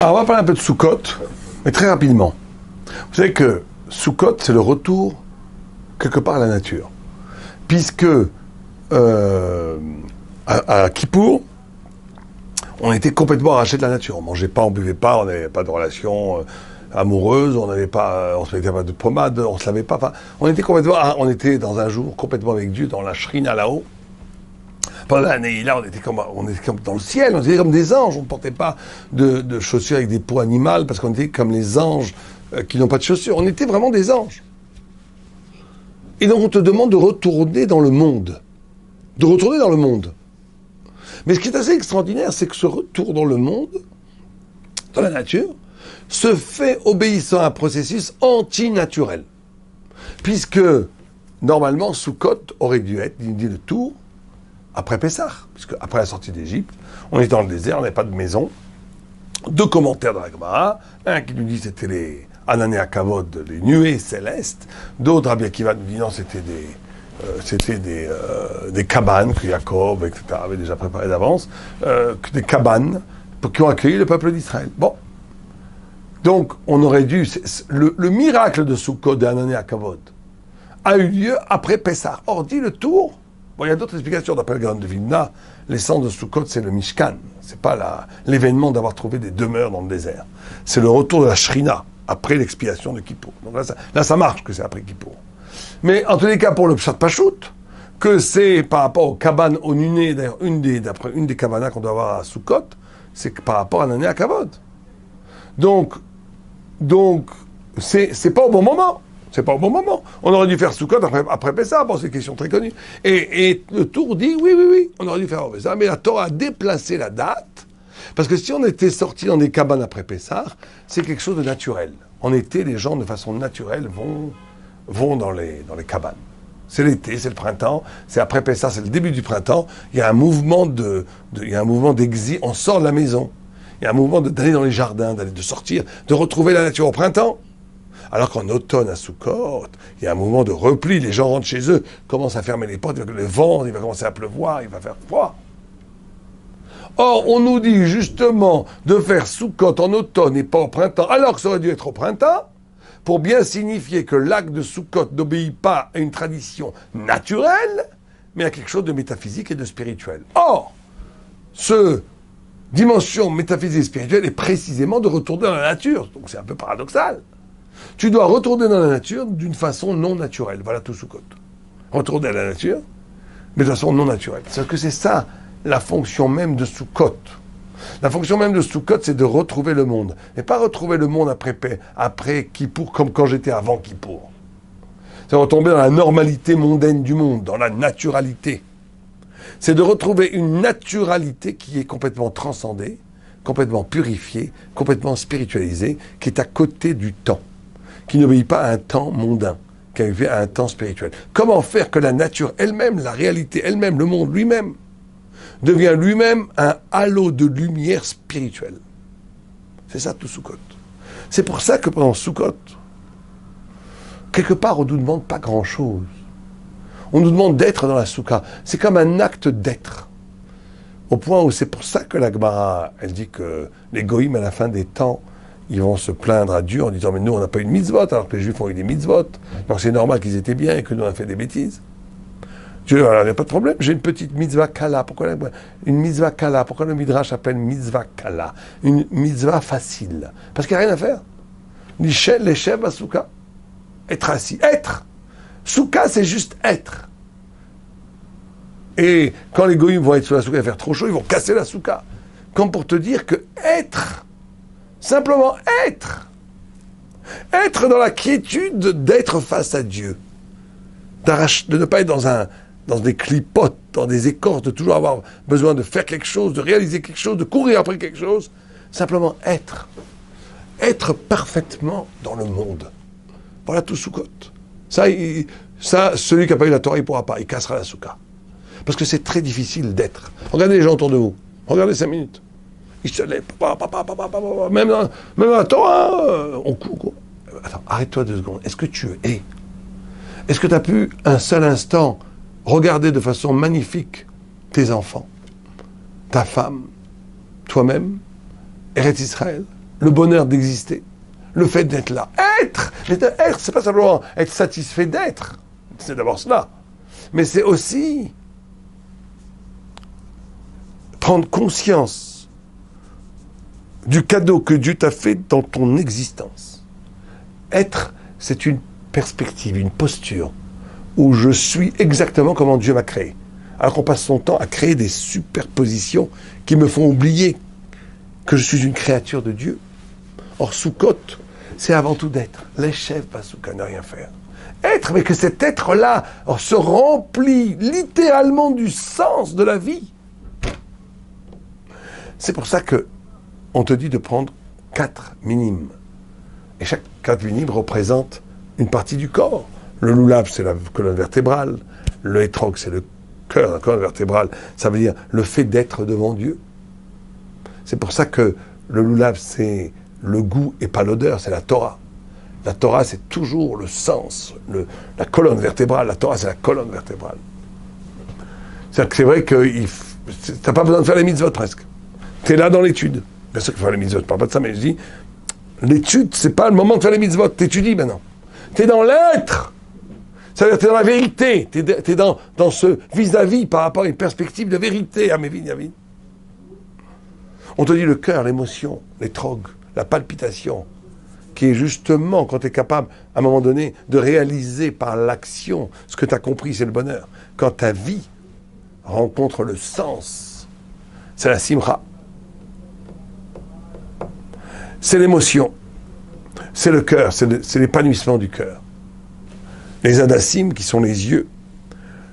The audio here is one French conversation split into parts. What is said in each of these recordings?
Alors, on va parler un peu de Sukkot, mais très rapidement. Vous savez que Sukkot, c'est le retour, quelque part, à la nature. Puisque, à Kippour, on était complètement arrachés de la nature. On mangeait pas, on buvait pas, on n'avait pas de relations amoureuses, on n'avait pas, on se mettait pas de pommade, on se lavait pas. Enfin, on était complètement, on était dans un jour complètement avec Dieu, dans la shrina là-haut. Pendant l'année, là, on était comme dans le ciel, on était comme des anges. On ne portait pas de chaussures avec des peaux animales parce qu'on était comme les anges qui n'ont pas de chaussures. On était vraiment des anges. Et donc, on te demande de retourner dans le monde. De retourner dans le monde. Mais ce qui est assez extraordinaire, c'est que ce retour dans le monde, dans la nature, se fait obéissant à un processus antinaturel. Puisque, normalement, Sukkot aurait dû être l'idée de tour après Pessah, puisque après la sortie d'Égypte, on était dans le désert, on n'avait pas de maison. Deux commentaires dans la Gemara, un qui nous dit c'était les Anané Akavod, les nuées célestes, d'autres, Rabbi Akiva nous dit non, c'était des cabanes que Jacob, etc., avait déjà préparées d'avance, des cabanes qui ont accueilli le peuple d'Israël. Bon. Donc, on aurait dû... Le miracle de Sukkot, de Anané Akavod, a eu lieu après Pessah. Or, dit le tour... Bon, il y a d'autres explications d'après le Gaon de Vilna. L'essence de Sukkot, c'est le Mishkan. C'est pas l'événement d'avoir trouvé des demeures dans le désert. C'est le retour de la Shrina, après l'expiation de Kippour. Donc là, ça marche que c'est après Kippour. Mais en tous les cas, pour le Pshat Pachout, que c'est par rapport aux cabanes, aux nunées, d'ailleurs, une des cabanas qu'on doit avoir à Sukkot, c'est par rapport à l'année à Kavod. Donc, c'est pas au bon moment. C'est pas au bon moment. On aurait dû faire Sukkot après Pessah. Bon, c'est une question très connue. Et le Tour dit, oui, on aurait dû faire Pessah, mais la Torah a déplacé la date, parce que si on était sorti dans des cabanes après Pessah, c'est quelque chose de naturel. En été, les gens, de façon naturelle, vont dans les cabanes. C'est l'été, c'est le printemps, c'est après Pessah, c'est le début du printemps. Il y a un mouvement d'exil, on sort de la maison. Il y a un mouvement d'aller dans les jardins, de sortir, de retrouver la nature au printemps. Alors qu'en automne, à Sukkot, il y a un mouvement de repli. Les gens rentrent chez eux, commencent à fermer les portes, le vent, il va commencer à pleuvoir, il va faire froid. Or, on nous dit justement de faire Sukkot en automne et pas au printemps, alors que ça aurait dû être au printemps, pour bien signifier que l'acte de Sukkot n'obéit pas à une tradition naturelle, mais à quelque chose de métaphysique et de spirituel. Or, ce dimension métaphysique et spirituelle est précisément de retourner dans la nature. Donc c'est un peu paradoxal. Tu dois retourner dans la nature d'une façon non naturelle. Voilà tout Sukkot. Retourner à la nature, mais de façon non naturelle. C'est que c'est ça, la fonction même de Sukkot. La fonction même de Sukkot, c'est de retrouver le monde. Et pas retrouver le monde après Kippour, comme quand j'étais avant Kippour. C'est retomber dans la normalité mondaine du monde, dans la naturalité. C'est de retrouver une naturalité qui est complètement transcendée, complètement purifiée, complètement spiritualisée, qui est à côté du temps, qui n'obéit pas à un temps mondain, qui obéit à un temps spirituel. Comment faire que la nature elle-même, la réalité elle-même, le monde lui-même, devient lui-même un halo de lumière spirituelle. C'est ça tout Sukkot. C'est pour ça que pendant Sukkot, quelque part on ne nous demande pas grand-chose. On nous demande d'être dans la soukha. C'est comme un acte d'être. Au point où c'est pour ça que la Gemara, elle dit que les goïms à la fin des temps, ils vont se plaindre à Dieu en disant mais nous on n'a pas eu de mitzvot alors que les juifs ont eu des mitzvot. Donc c'est normal qu'ils étaient bien et que nous on a fait des bêtises. Dieu, alors il n'y a pas de problème, j'ai une petite mitzvah kala. Pourquoi une mitzvah kala? Pourquoi le midrash appelle mitzvah kala? Une mitzvah facile. Parce qu'il n'y a rien à faire. Les chefs à soukha. Être assis. Être. Soukha, c'est juste être. Et quand les goïms vont être sur la soukha et faire trop chaud, ils vont casser la soukha. Comme pour te dire que être, simplement être, être dans la quiétude d'être face à Dieu, de ne pas être dans des clipotes, dans des écorces, de toujours avoir besoin de faire quelque chose, de réaliser quelque chose, de courir après quelque chose, simplement être. Être parfaitement dans le monde. Voilà tout Sukkot. Ça, celui qui n'a pas eu la Torah, il ne pourra pas. Il cassera la soukha. Parce que c'est très difficile d'être. Regardez les gens autour de vous. Regardez 5 minutes. Ils se lèvent. Même dans la Torah, on court. Attends, arrête-toi 2 secondes. Est-ce que tu es? Est-ce que tu as pu un seul instant regarder de façon magnifique tes enfants, ta femme, toi-même, Eretz Israël, le bonheur d'exister, le fait d'être là. Être, c'est pas simplement être satisfait d'être, c'est d'abord cela, mais c'est aussi prendre conscience du cadeau que Dieu t'a fait dans ton existence. Être, c'est une perspective, une posture où je suis exactement comment Dieu m'a créé. Alors qu'on passe son temps à créer des superpositions qui me font oublier que je suis une créature de Dieu. Or, Sukkot, c'est avant tout d'être. L'échev pas Sukkot, ne rien faire. Être, mais que cet être-là se remplit littéralement du sens de la vie. C'est pour ça que on te dit de prendre 4 minimes. Et chaque 4 minimes représente une partie du corps. Le loulav, c'est la colonne vertébrale. Le hétrog, c'est le cœur, la colonne vertébrale. Ça veut dire le fait d'être devant Dieu. C'est pour ça que le loulav, c'est le goût et pas l'odeur, c'est la Torah. La Torah, c'est toujours le sens, la colonne vertébrale. La Torah, c'est la colonne vertébrale. C'est-à-dire que c'est vrai que tu n'as pas besoin de faire les mitzvot presque. Tu es là dans l'étude. Bien sûr qu'il faut faire les mitzvot, je ne parle pas de ça, mais je dis, l'étude, c'est pas le moment de faire les mitzvot, tu étudies maintenant. Tu es dans l'être. C'est-à-dire tu es dans la vérité, tu es dans ce vis-à-vis par rapport à une perspective de vérité, à mes vies, Yavid. On te dit le cœur, l'émotion, les trogues, la palpitation, qui est justement quand tu es capable, à un moment donné, de réaliser par l'action ce que tu as compris, c'est le bonheur. Quand ta vie rencontre le sens, c'est la simcha. C'est l'émotion, c'est le cœur, c'est l'épanouissement du cœur. Les hadassim, qui sont les yeux,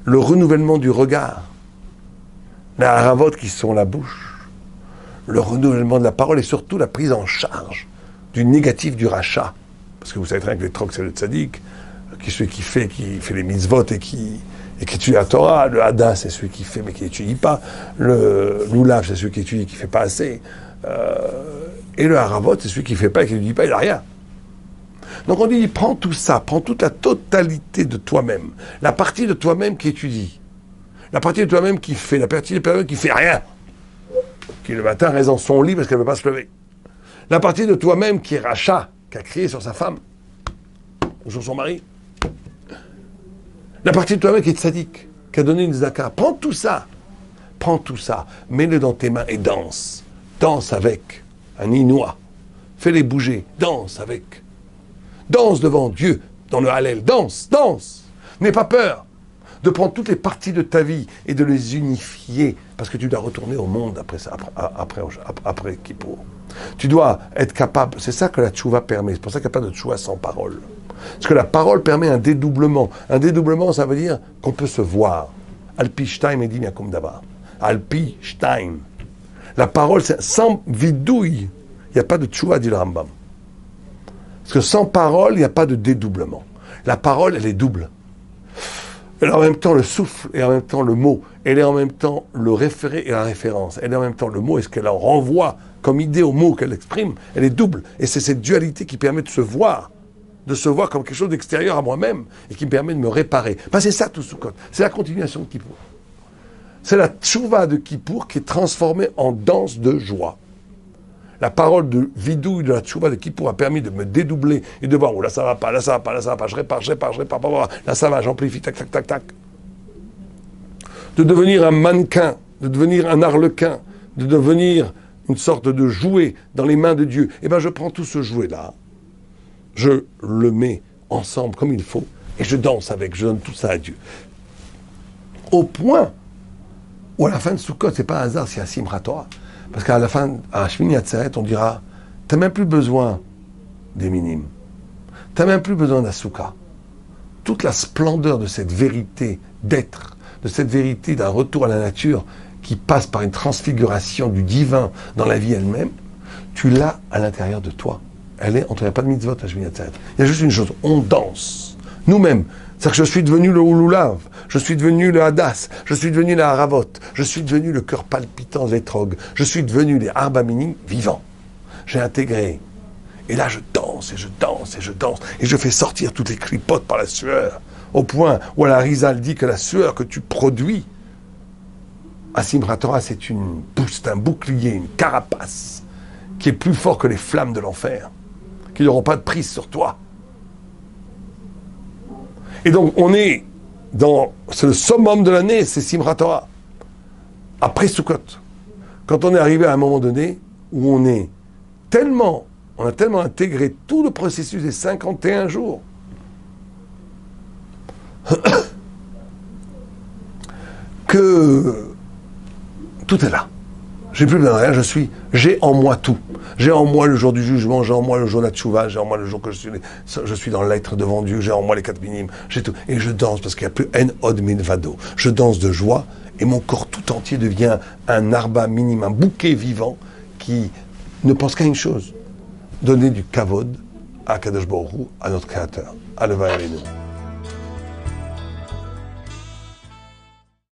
le renouvellement du regard, les haravot, qui sont la bouche, le renouvellement de la parole et surtout la prise en charge du négatif du rachat. Parce que vous savez très bien que les trocs, c'est le tzaddik, qui est celui qui fait les mitzvot et qui étudie la Torah. Le hadas, c'est celui qui fait mais qui n'étudie pas. Le loulav, c'est celui qui étudie et qui ne fait pas assez. Et le haravot, c'est celui qui ne fait pas et qui ne dit pas, il n'a rien. Donc on dit, prends tout ça, prends toute la totalité de toi-même, la partie de toi-même qui étudie, la partie de toi-même qui fait, la partie de toi-même qui fait rien, qui le matin reste dans son lit parce qu'elle ne veut pas se lever, la partie de toi-même qui est rachat, qui a crié sur sa femme, ou sur son mari, la partie de toi-même qui est tzaddik, qui a donné une zaka, prends tout ça, mets-le dans tes mains et danse avec un inoua, fais-les bouger, danse avec. Danse devant Dieu, dans le Hallel. Danse. N'aie pas peur de prendre toutes les parties de ta vie et de les unifier, parce que tu dois retourner au monde après Kippour. Tu dois être capable, c'est ça que la tchouva permet, c'est pour ça qu'il n'y a pas de tchouva sans parole. Parce que la parole permet un dédoublement. Un dédoublement, ça veut dire qu'on peut se voir. Alpi shtaim edim yakum davar. Alpi shtaim. La parole, c'est sans vidouille. Il n'y a pas de tchouva, dit le Rambam. Parce que sans parole, il n'y a pas de dédoublement. La parole, elle est double. Elle est en même temps le souffle et en même temps le mot. Elle est en même temps le référé et la référence. Elle est en même temps le mot et ce qu'elle en renvoie comme idée au mot qu'elle exprime. Elle est double. Et c'est cette dualité qui permet de se voir comme quelque chose d'extérieur à moi-même et qui me permet de me réparer. Ben, c'est ça tout Sukkot. C'est la continuation de Kippour. C'est la tchouva de Kippour qui est transformée en danse de joie. La parole de vidouille de la tchouva de Kippour a permis de me dédoubler et de voir, oh là ça va pas, je répare, là ça va, j'amplifie, tac. De devenir un mannequin, de devenir un arlequin, de devenir une sorte de jouet dans les mains de Dieu. Eh bien je prends tout ce jouet-là, je le mets ensemble comme il faut, et je danse avec, je donne tout ça à Dieu. Au point où à la fin de Sukkot, c'est pas un hasard, c'est un Simchat Torah. Parce qu'à la fin, à Shmini Atzeret, on dira, t'as même plus besoin des minimes. T'as même plus besoin d'Asuka. Toute la splendeur de cette vérité d'être, de cette vérité d'un retour à la nature qui passe par une transfiguration du divin dans la vie elle-même, tu l'as à l'intérieur de toi. On ne trouve pas de mitzvot à Shmini Atzeret. Il y a juste une chose, on danse. Nous-mêmes. C'est-à-dire que je suis devenu le Loulav, je suis devenu le Hadas, je suis devenu la Haravot, je suis devenu le cœur palpitant des Trogues, je suis devenu les Arba Minim vivants. J'ai intégré. Et là, je danse, et je fais sortir toutes les clipotes par la sueur, au point où la Rizal dit que la sueur que tu produis, à Simchat Torah, c'est un bouclier, une carapace, qui est plus fort que les flammes de l'enfer, qui n'auront pas de prise sur toi. Et donc, c'est le summum de l'année, c'est Simchat Torah. Après Sukkot, quand on est arrivé à un moment donné où on a tellement intégré tout le processus des 51 jours, que tout est là. J'ai plus besoin de rien, j'ai en moi tout. J'ai en moi le jour du jugement, j'ai en moi le jour de la tchouva, j'ai en moi le jour que je suis dans l'être devant Dieu, j'ai en moi les 4 minimes, j'ai tout. Et je danse parce qu'il n'y a plus en od milvado. Je danse de joie et mon corps tout entier devient un arba minime, un bouquet vivant qui ne pense qu'à une chose, donner du kavod à Kadosh Baruch Hu, à notre Créateur. Aleva Elenu.